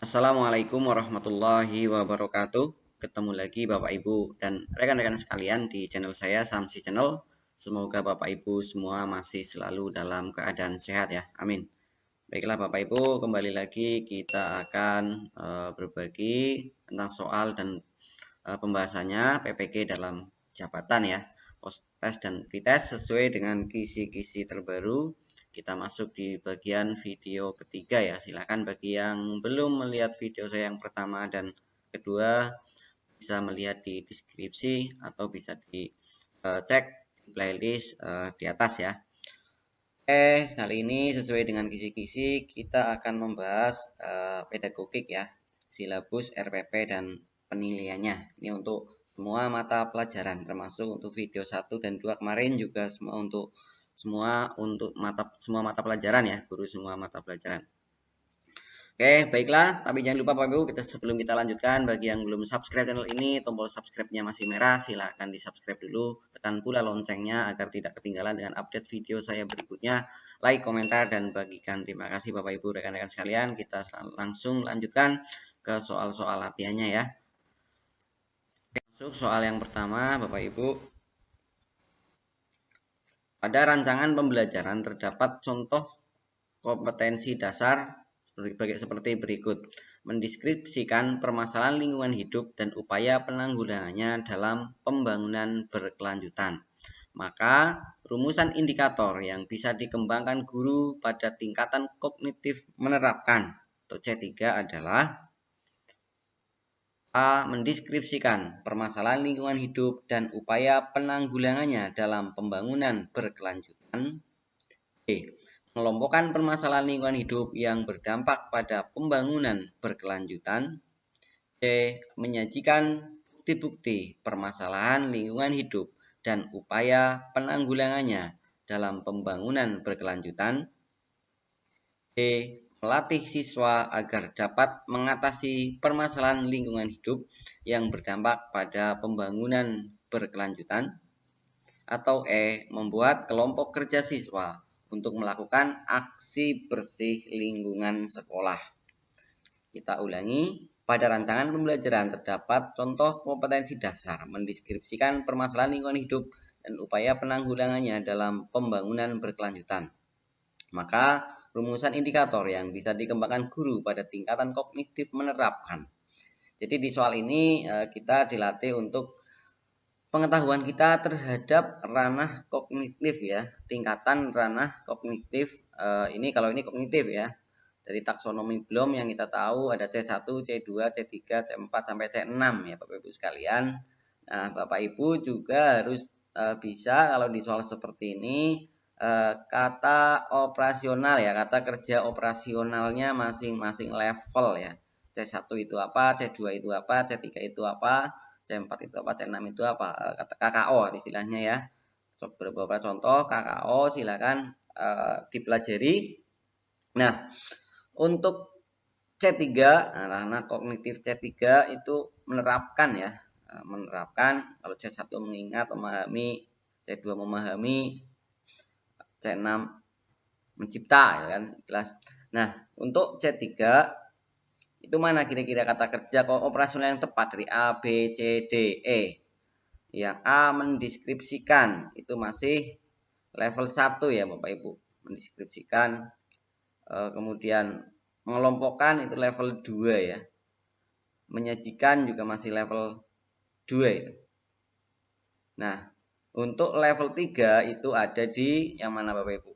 Assalamualaikum warahmatullahi wabarakatuh. Ketemu lagi Bapak Ibu dan rekan-rekan sekalian di channel saya Samsi Channel. Semoga Bapak Ibu semua masih selalu dalam keadaan sehat ya. Amin. Baiklah Bapak Ibu, kembali lagi kita akan berbagi tentang soal dan pembahasannya PPG dalam jabatan ya. Tes dan pretest sesuai dengan kisi-kisi terbaru. Kita masuk di bagian video ketiga ya. Silakan bagi yang belum melihat video saya yang pertama dan kedua bisa melihat di deskripsi atau bisa dicek di playlist di atas ya. Kali ini sesuai dengan kisi-kisi kita akan membahas pedagogik ya, silabus RPP dan penilaiannya. Ini untuk semua mata pelajaran, termasuk untuk video 1 dan 2 kemarin juga semua mata pelajaran ya, guru semua mata pelajaran. Oke, baiklah. Tapi jangan lupa Bapak Ibu, sebelum kita lanjutkan, bagi yang belum subscribe channel ini, tombol subscribe-nya masih merah, silahkan di subscribe dulu. Tekan pula loncengnya agar tidak ketinggalan dengan update video saya berikutnya. Like, komentar, dan bagikan. Terima kasih Bapak Ibu, rekan-rekan sekalian. Kita langsung lanjutkan ke soal-soal latihannya ya. Masuk soal yang pertama Bapak Ibu. Pada rancangan pembelajaran terdapat contoh kompetensi dasar seperti berikut. Mendeskripsikan permasalahan lingkungan hidup dan upaya penanggulangannya dalam pembangunan berkelanjutan. Maka rumusan indikator yang bisa dikembangkan guru pada tingkatan kognitif menerapkan atau C3 adalah A. Mendeskripsikan permasalahan lingkungan hidup dan upaya penanggulangannya dalam pembangunan berkelanjutan. B. Mengelompokkan permasalahan lingkungan hidup yang berdampak pada pembangunan berkelanjutan. C. Menyajikan bukti-bukti permasalahan lingkungan hidup dan upaya penanggulangannya dalam pembangunan berkelanjutan. D. Melatih siswa agar dapat mengatasi permasalahan lingkungan hidup yang berdampak pada pembangunan berkelanjutan. Atau E. Membuat kelompok kerja siswa untuk melakukan aksi bersih lingkungan sekolah. Kita ulangi, pada rancangan pembelajaran terdapat contoh kompetensi dasar mendeskripsikan permasalahan lingkungan hidup dan upaya penanggulangannya dalam pembangunan berkelanjutan. Maka rumusan indikator yang bisa dikembangkan guru pada tingkatan kognitif menerapkan. Jadi di soal ini kita dilatih untuk pengetahuan kita terhadap ranah kognitif ya, tingkatan ranah kognitif. Ini kalau ini kognitif ya. Dari taksonomi Bloom yang kita tahu ada C1, C2, C3, C4 sampai C6 ya Bapak Ibu sekalian. Nah, Bapak Ibu juga harus bisa kalau di soal seperti ini kata operasional ya, kata kerja operasionalnya masing-masing level ya. C1 itu apa, C2 itu apa, C3 itu apa, C4 itu apa, C6 itu apa, kata KKO istilahnya ya. Beberapa contoh KKO silakan dipelajari. Nah, untuk C3, ranah kognitif C3 itu menerapkan ya, menerapkan. Kalau C1 mengingat, memahami, C2 memahami, C6 mencipta ya kan, jelas. Nah, untuk C3 itu mana kira-kira kata kerja operasional yang tepat dari A, B, C, D, E. Yang A mendeskripsikan itu masih level 1 ya Bapak Ibu. Mendeskripsikan, kemudian mengelompokkan itu level 2 ya. Menyajikan juga masih level 2 itu. Nah, untuk level 3 itu ada di yang mana Bapak Ibu?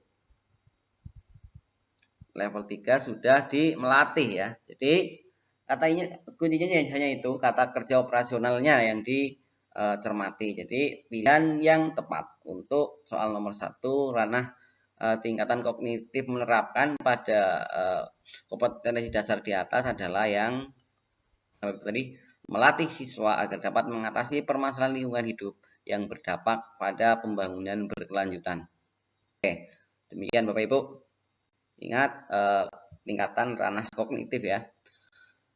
Level 3 sudah di melatih ya. Jadi katanya kuncinya hanya itu, kata kerja operasionalnya yang dicermati. Jadi pilihan yang tepat untuk soal nomor 1 ranah tingkatan kognitif menerapkan pada kompetensi dasar di atas adalah yang tadi melatih siswa agar dapat mengatasi permasalahan lingkungan hidup yang berdampak pada pembangunan berkelanjutan. Oke, demikian Bapak Ibu. Ingat tingkatan ranah kognitif ya.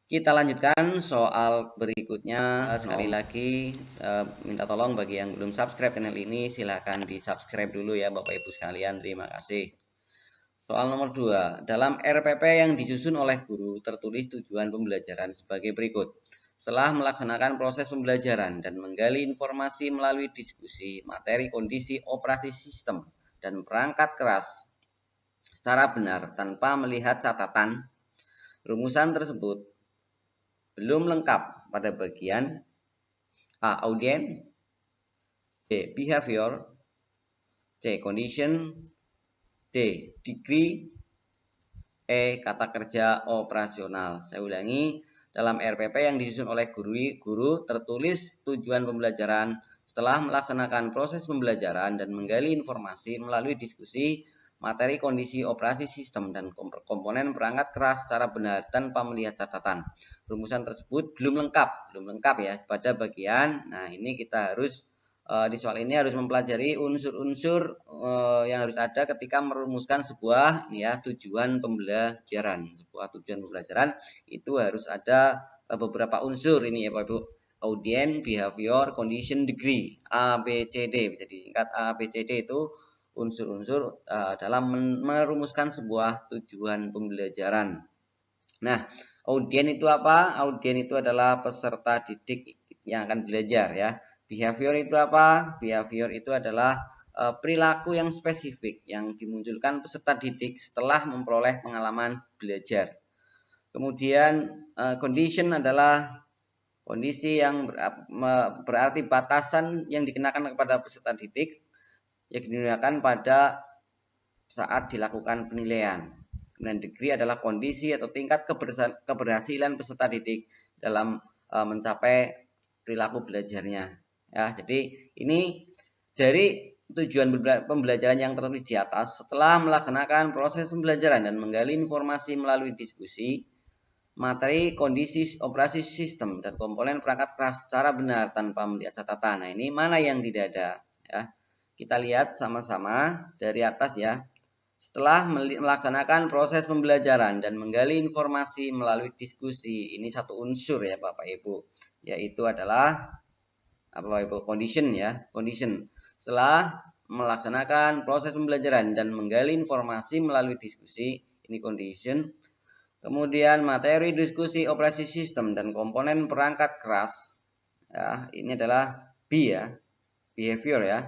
Kita lanjutkan soal berikutnya. Sekali lagi minta tolong bagi yang belum subscribe channel ini silahkan di subscribe dulu ya Bapak Ibu sekalian. Terima kasih. Soal nomor 2. Dalam RPP yang disusun oleh guru tertulis tujuan pembelajaran sebagai berikut. Setelah melaksanakan proses pembelajaran dan menggali informasi melalui diskusi, materi, kondisi, operasi sistem, dan perangkat keras secara benar tanpa melihat catatan, rumusan tersebut belum lengkap pada bagian A. Audience, B. Behavior, C. Condition, D. Degree, E. Kata kerja operasional. Saya ulangi, dalam RPP yang disusun oleh guru tertulis tujuan pembelajaran setelah melaksanakan proses pembelajaran dan menggali informasi melalui diskusi, materi, kondisi, operasi sistem, dan komponen perangkat keras secara benar tanpa melihat catatan. Rumusan tersebut belum lengkap ya pada bagian. Nah, ini kita harus di soal ini harus mempelajari unsur-unsur yang harus ada ketika merumuskan sebuah tujuan pembelajaran. Sebuah tujuan pembelajaran itu harus ada beberapa unsur ini ya Pak Ibu. Audience, behavior, condition, degree, A, B, C, D. Bisa disingkat A, B, C, D itu unsur-unsur dalam merumuskan sebuah tujuan pembelajaran. Nah, audiens itu apa? Audiens itu adalah peserta didik yang akan belajar ya. Behavior itu apa? Behavior itu adalah perilaku yang spesifik yang dimunculkan peserta didik setelah memperoleh pengalaman belajar. Kemudian condition adalah kondisi yang berarti batasan yang dikenakan kepada peserta didik yang digunakan pada saat dilakukan penilaian. Kemudian degree adalah kondisi atau tingkat keberhasilan peserta didik dalam mencapai perilaku belajarnya. Ya, jadi ini dari tujuan pembelajaran yang tertulis di atas. Setelah melaksanakan proses pembelajaran dan menggali informasi melalui diskusi, materi, kondisi, operasi sistem, dan komponen perangkat keras secara benar tanpa melihat catatan. Nah, ini mana yang tidak ada? Ya, kita lihat sama-sama dari atas ya. Setelah melaksanakan proses pembelajaran dan menggali informasi melalui diskusi, ini satu unsur ya Bapak Ibu, yaitu adalah apa Bapak Ibu? Condition ya, condition. Setelah melaksanakan proses pembelajaran dan menggali informasi melalui diskusi, ini condition. Kemudian materi, diskusi, operasi sistem, dan komponen perangkat keras, ya, ini adalah B ya, behavior ya,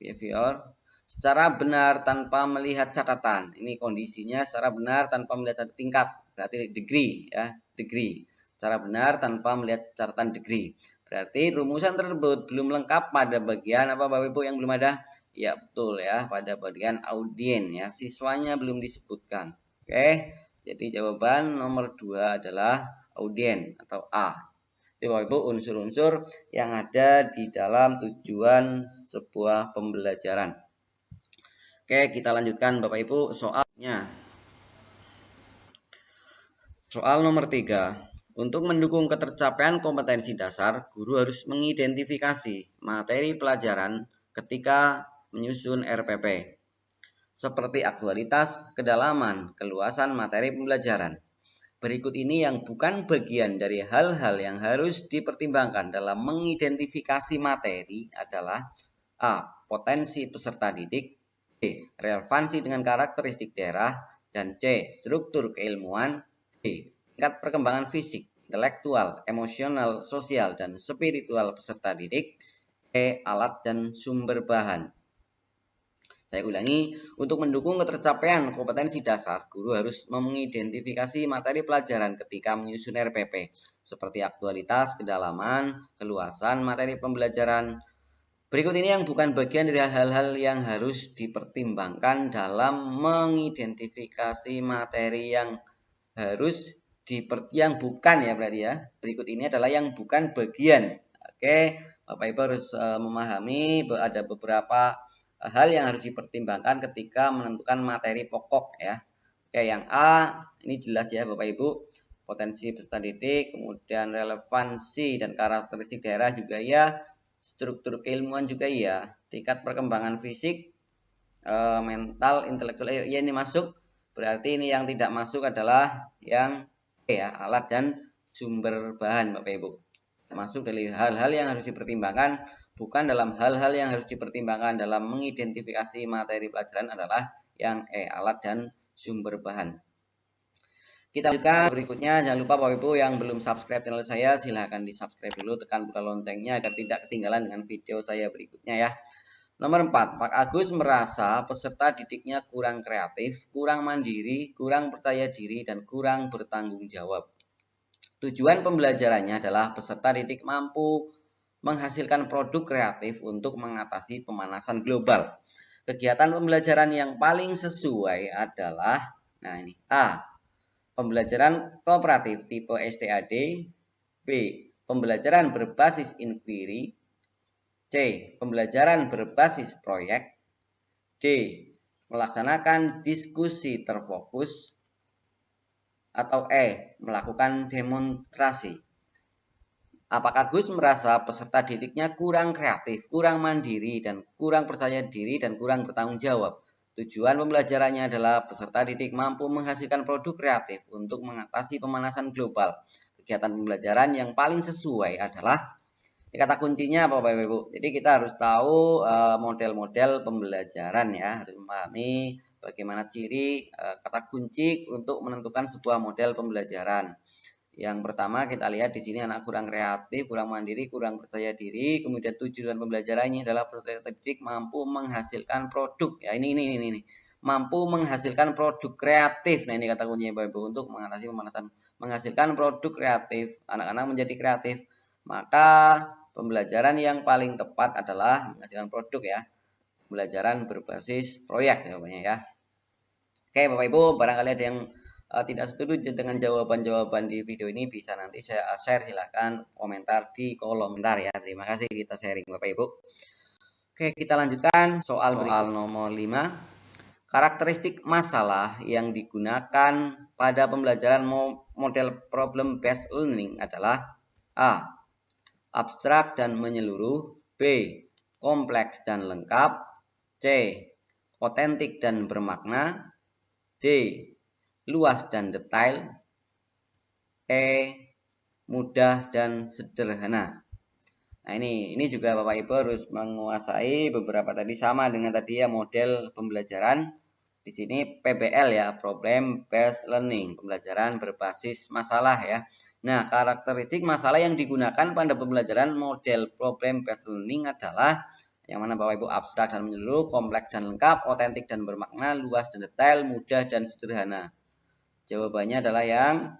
behavior. Secara benar tanpa melihat catatan. Ini kondisinya secara benar tanpa melihat tingkat. Berarti degree ya, degree. Secara benar tanpa melihat catatan degree. Berarti rumusan tersebut belum lengkap pada bagian apa Bapak Ibu yang belum ada? Ya betul ya, pada bagian audien ya. Siswanya belum disebutkan. Oke. Jadi jawaban nomor 2 adalah audien atau A. Bapak Ibu unsur-unsur yang ada di dalam tujuan sebuah pembelajaran. Oke, kita lanjutkan Bapak Ibu soalnya. Soal nomor 3. Untuk mendukung ketercapaian kompetensi dasar, guru harus mengidentifikasi materi pelajaran ketika menyusun RPP. Seperti aktualitas, kedalaman, keluasan materi pembelajaran. Berikut ini yang bukan bagian dari hal-hal yang harus dipertimbangkan dalam mengidentifikasi materi adalah A. Potensi peserta didik, B. Relevansi dengan karakteristik daerah, dan C. Struktur keilmuan, D. Tingkat perkembangan fisik, intelektual, emosional, sosial, dan spiritual peserta didik, E. Alat dan sumber bahan. Saya ulangi, untuk mendukung ketercapaian kompetensi dasar, guru harus mengidentifikasi materi pelajaran ketika menyusun RPP, seperti aktualitas, kedalaman, keluasan materi pembelajaran. Berikut ini yang bukan bagian dari hal-hal yang harus dipertimbangkan dalam mengidentifikasi materi yang harus yang bukan ya berarti ya. Berikut ini adalah yang bukan bagian. Oke, Bapak Ibu harus memahami ada beberapa hal yang harus dipertimbangkan ketika menentukan materi pokok ya. Oke, yang A ini jelas ya Bapak Ibu, potensi peserta didik, kemudian relevansi dan karakteristik daerah juga ya, struktur keilmuan juga ya, tingkat perkembangan fisik, mental, intelektual ya ini masuk. Berarti ini yang tidak masuk adalah yang ya, alat dan sumber bahan Bapak Ibu. Masuk dari hal-hal yang harus dipertimbangkan, bukan dalam hal-hal yang harus dipertimbangkan dalam mengidentifikasi materi pelajaran adalah yang alat dan sumber bahan. Kita lanjutkan berikutnya. Jangan lupa Bapak Ibu yang belum subscribe channel saya, silahkan di subscribe dulu, tekan buka loncengnya agar tidak ketinggalan dengan video saya berikutnya ya. Nomor 4, Pak Agus merasa peserta didiknya kurang kreatif, kurang mandiri, kurang percaya diri, dan kurang bertanggung jawab. Tujuan pembelajarannya adalah peserta didik mampu menghasilkan produk kreatif untuk mengatasi pemanasan global. Kegiatan pembelajaran yang paling sesuai adalah, nah ini, A. Pembelajaran kooperatif tipe STAD. B. Pembelajaran berbasis inquiry. C. Pembelajaran berbasis proyek. D. Melaksanakan diskusi terfokus. Atau E. Melakukan demonstrasi. Apakah Gus merasa peserta didiknya kurang kreatif, kurang mandiri, dan kurang percaya diri, dan kurang bertanggung jawab? Tujuan pembelajarannya adalah peserta didik mampu menghasilkan produk kreatif untuk mengatasi pemanasan global. Kegiatan pembelajaran yang paling sesuai adalah, kata kuncinya apa Bapak Ibu? Jadi kita harus tahu model-model pembelajaran ya, harus memahami bagaimana ciri kata kunci untuk menentukan sebuah model pembelajaran. Yang pertama kita lihat di sini anak kurang kreatif, kurang mandiri, kurang percaya diri. Kemudian tujuan pembelajarannya adalah peserta didik mampu menghasilkan produk. Ya ini. Mampu menghasilkan produk kreatif. Nah ini kata kuncinya Bapak Ibu, untuk mengatasi pemanasan, menghasilkan produk kreatif. Anak-anak menjadi kreatif. Maka pembelajaran yang paling tepat adalah menghasilkan produk ya. Pembelajaran berbasis proyek ya Bapak ya. Oke Bapak Ibu, barangkali ada yang tidak setuju dengan jawaban-jawaban di video ini, bisa nanti saya share, silahkan komentar di kolom komentar ya. Terima kasih, kita sharing Bapak Ibu. Oke, kita lanjutkan soal nomor 5. Karakteristik masalah yang digunakan pada pembelajaran model problem based learning adalah A. Abstrak dan menyeluruh. B. Kompleks dan lengkap. C. Otentik dan bermakna. D. Luas dan detail. E. Mudah dan sederhana. Nah ini juga Bapak Ibu harus menguasai beberapa tadi, sama dengan tadi ya model pembelajaran. Di sini PBL ya, problem based learning, pembelajaran berbasis masalah ya. Nah, karakteristik masalah yang digunakan pada pembelajaran model problem based learning adalah yang mana Bapak Ibu? Abstrak dan menyeluruh, kompleks dan lengkap, otentik dan bermakna, luas dan detail, mudah dan sederhana. Jawabannya adalah yang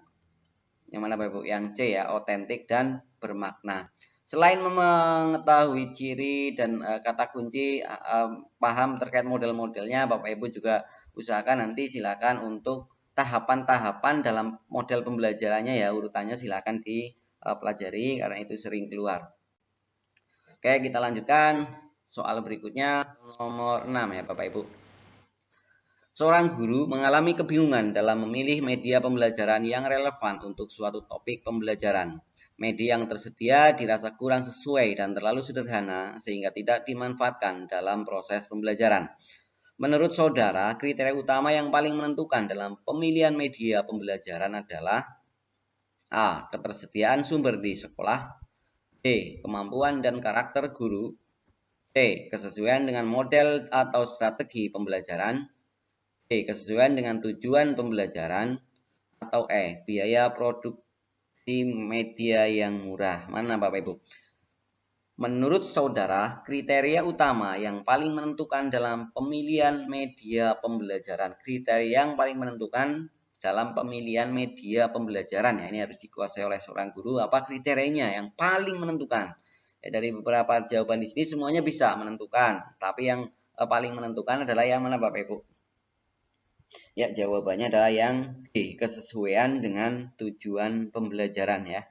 mana Bapak Ibu? Yang C ya, otentik dan bermakna. Selain mengetahui ciri dan kata kunci, paham terkait model-modelnya, Bapak Ibu juga usahakan nanti silakan untuk tahapan-tahapan dalam model pembelajarannya ya, urutannya silakan dipelajari karena itu sering keluar. Oke, kita lanjutkan soal berikutnya, nomor 6 ya Bapak Ibu. Seorang guru mengalami kebingungan dalam memilih media pembelajaran yang relevan untuk suatu topik pembelajaran. Media yang tersedia dirasa kurang sesuai dan terlalu sederhana sehingga tidak dimanfaatkan dalam proses pembelajaran. Menurut saudara, kriteria utama yang paling menentukan dalam pemilihan media pembelajaran adalah A. Ketersediaan sumber di sekolah. B. Kemampuan dan karakter guru. C. Kesesuaian dengan model atau strategi pembelajaran. D. Kesesuaian dengan tujuan pembelajaran. Atau E. Biaya produksi media yang murah. Mana Bapak Ibu? Menurut saudara, kriteria utama yang paling menentukan dalam pemilihan media pembelajaran, kriteria yang paling menentukan dalam pemilihan media pembelajaran ya, ini harus dikuasai oleh seorang guru. Apa kriterianya yang paling menentukan? Ya, dari beberapa jawaban di sini semuanya bisa menentukan, tapi yang paling menentukan adalah yang mana Bapak Ibu? Ya, jawabannya adalah yang D, kesesuaian dengan tujuan pembelajaran ya.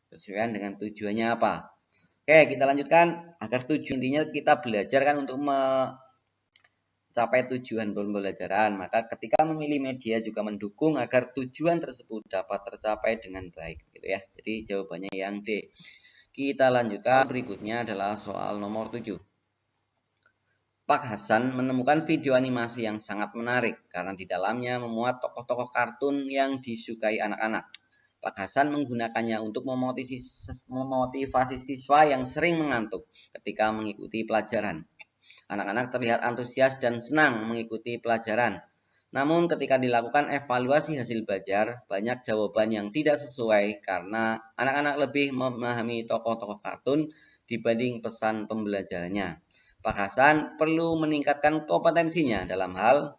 Kesesuaian dengan tujuannya apa? Oke, kita lanjutkan. Agar tujuan, intinya kita belajar kan untuk mencapai tujuan pembelajaran. Maka ketika memilih media juga mendukung agar tujuan tersebut dapat tercapai dengan baik gitu ya. Jadi jawabannya yang D. Kita lanjutkan, berikutnya adalah soal nomor 7. Pak Hasan menemukan video animasi yang sangat menarik karena di dalamnya memuat tokoh-tokoh kartun yang disukai anak-anak. Pak Hasan menggunakannya untuk memotivasi siswa yang sering mengantuk ketika mengikuti pelajaran. Anak-anak terlihat antusias dan senang mengikuti pelajaran. Namun ketika dilakukan evaluasi hasil belajar, banyak jawaban yang tidak sesuai karena anak-anak lebih memahami tokoh-tokoh kartun dibanding pesan pembelajarannya. Pak Hasan perlu meningkatkan kompetensinya dalam hal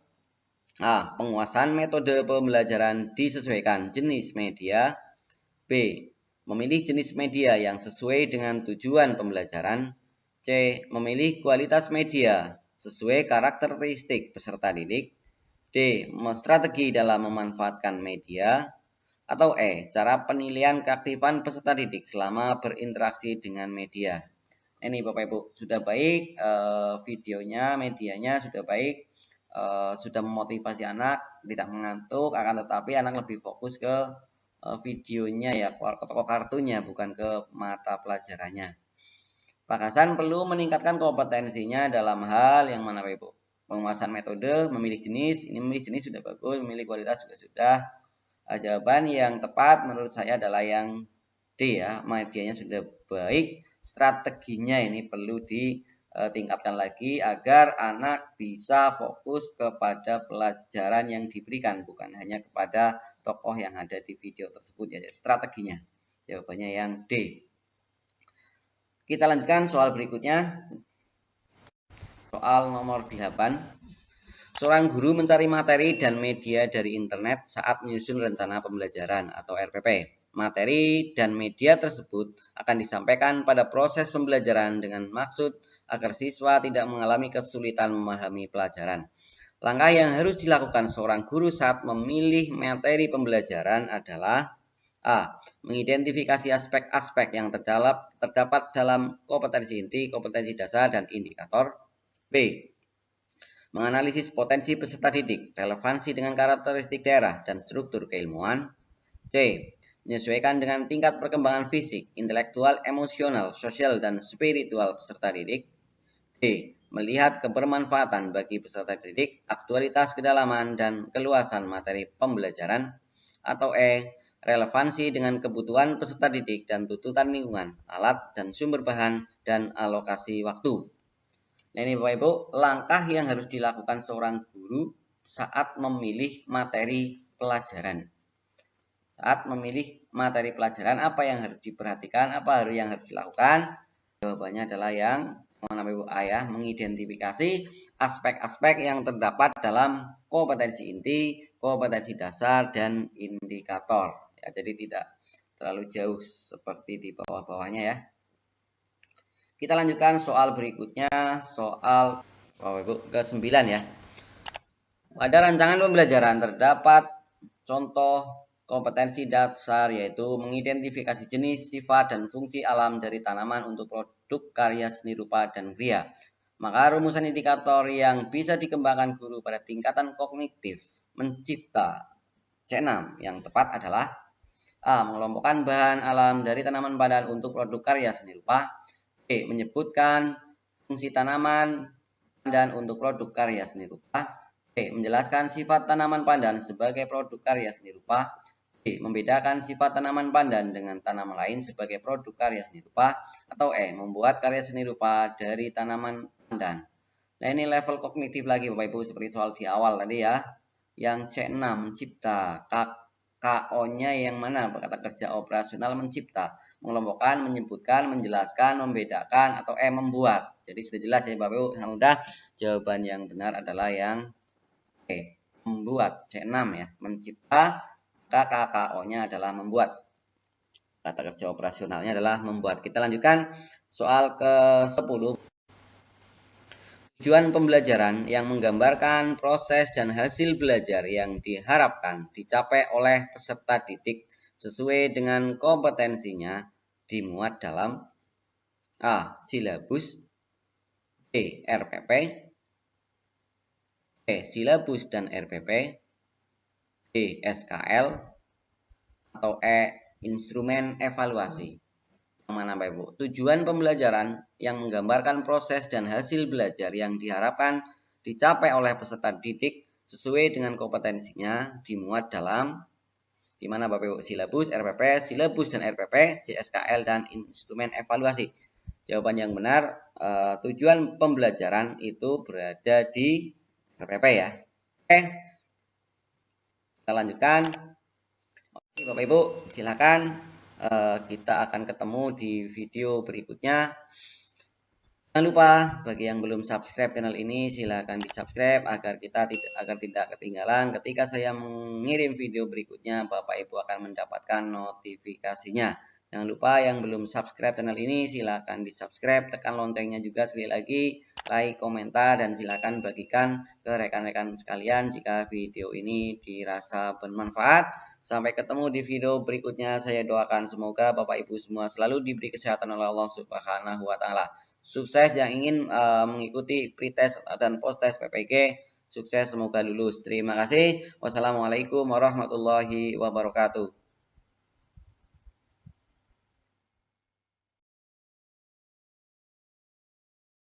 A. Penguasaan metode pembelajaran disesuaikan jenis media. B. Memilih jenis media yang sesuai dengan tujuan pembelajaran. C. Memilih kualitas media sesuai karakteristik peserta didik. D. Strategi dalam memanfaatkan media. Atau E. Cara penilaian keaktifan peserta didik selama berinteraksi dengan media. Ini Bapak Ibu sudah baik, videonya, medianya sudah baik, sudah memotivasi anak, tidak mengantuk, akan tetapi anak lebih fokus ke videonya ya, ke toko kartunya, bukan ke mata pelajarannya. Pak Hasan perlu meningkatkan kompetensinya dalam hal yang mana Bapak Ibu? Penguasaan metode, memilih jenis, ini memilih jenis sudah bagus, memilih kualitas juga sudah. Jawaban yang tepat menurut saya adalah yang D ya, medianya sudah baik, strateginya ini perlu ditingkatkan lagi agar anak bisa fokus kepada pelajaran yang diberikan, bukan hanya kepada tokoh yang ada di video tersebut ya, strateginya. Jawabannya yang D. Kita lanjutkan soal berikutnya. Soal nomor 8. Seorang guru mencari materi dan media dari internet saat menyusun rencana pembelajaran atau RPP. Materi dan media tersebut akan disampaikan pada proses pembelajaran dengan maksud agar siswa tidak mengalami kesulitan memahami pelajaran. Langkah yang harus dilakukan seorang guru saat memilih materi pembelajaran adalah A. Mengidentifikasi aspek-aspek yang terdapat dalam kompetensi inti, kompetensi dasar, dan indikator. B. Menganalisis potensi peserta didik, relevansi dengan karakteristik daerah dan struktur keilmuan. C. Menyesuaikan dengan tingkat perkembangan fisik, intelektual, emosional, sosial, dan spiritual peserta didik. D. Melihat kebermanfaatan bagi peserta didik, aktualitas, kedalaman, dan keluasan materi pembelajaran. Atau E. Relevansi dengan kebutuhan peserta didik dan tuntutan lingkungan, alat dan sumber bahan, dan alokasi waktu. Nah ini Bapak Ibu, langkah yang harus dilakukan seorang guru saat memilih materi pelajaran. Saat memilih materi pelajaran, apa yang harus diperhatikan, apa yang harus dilakukan? Jawabannya adalah yang mana Bapak Ibu A ya, mengidentifikasi aspek-aspek yang terdapat dalam kompetensi inti, kompetensi dasar, dan indikator. Ya, jadi tidak terlalu jauh seperti di bawah-bawahnya ya. Kita lanjutkan soal berikutnya, soal ke-9 ya. Pada rancangan pembelajaran terdapat contoh kompetensi dasar yaitu mengidentifikasi jenis, sifat, dan fungsi alam dari tanaman untuk produk karya seni rupa dan kriya. Maka rumusan indikator yang bisa dikembangkan guru pada tingkatan kognitif mencipta C6 yang tepat adalah A. Mengelompokkan bahan alam dari tanaman padan untuk produk karya seni rupa. B. Menyebutkan fungsi tanaman pandan untuk produk karya seni rupa. B. Menjelaskan sifat tanaman pandan sebagai produk karya seni rupa. B. Membedakan sifat tanaman pandan dengan tanaman lain sebagai produk karya seni rupa. Atau E. Membuat karya seni rupa dari tanaman pandan. Nah ini level kognitif lagi Bapak Ibu seperti soal di awal tadi ya. Yang C6 mencipta, KO-nya yang mana? Kata kerja operasional mencipta, mengelompokkan, menyebutkan, menjelaskan, membedakan, atau membuat. Jadi sudah jelas ya Bapak Ibu, yang mudah. Jawaban yang benar adalah yang E, membuat. C6 ya, mencipta, maka KO-nya adalah membuat. Kata kerja operasionalnya adalah membuat. Kita lanjutkan soal ke-10. Tujuan pembelajaran yang menggambarkan proses dan hasil belajar yang diharapkan dicapai oleh peserta didik sesuai dengan kompetensinya dimuat dalam A. Silabus, B. RPP, C. Silabus dan RPP, D. SKL, atau E. Instrumen evaluasi. Mana Bapak Ibu? Tujuan pembelajaran yang menggambarkan proses dan hasil belajar yang diharapkan dicapai oleh peserta didik sesuai dengan kompetensinya dimuat dalam di mana Bapak Ibu? Silabus, RPP, silabus dan RPP, CSKL dan instrumen evaluasi. Jawaban yang benar tujuan pembelajaran itu berada di RPP ya. kita lanjutkan. Oke, Bapak Ibu, silakan kita akan ketemu di video berikutnya. Jangan lupa bagi yang belum subscribe channel ini silahkan di subscribe agar tidak ketinggalan ketika saya mengirim video berikutnya, Bapak Ibu akan mendapatkan notifikasinya. Jangan lupa yang belum subscribe channel ini silahkan di subscribe, tekan loncengnya juga sekali lagi, like, komentar, dan silahkan bagikan ke rekan-rekan sekalian jika video ini dirasa bermanfaat. Sampai ketemu di video berikutnya. Saya doakan semoga Bapak Ibu semua selalu diberi kesehatan oleh Allah Subhanahu wa Ta'ala. Sukses yang ingin mengikuti pretest dan post-test PPG, sukses, semoga lulus. Terima kasih. Wassalamualaikum warahmatullahi wabarakatuh.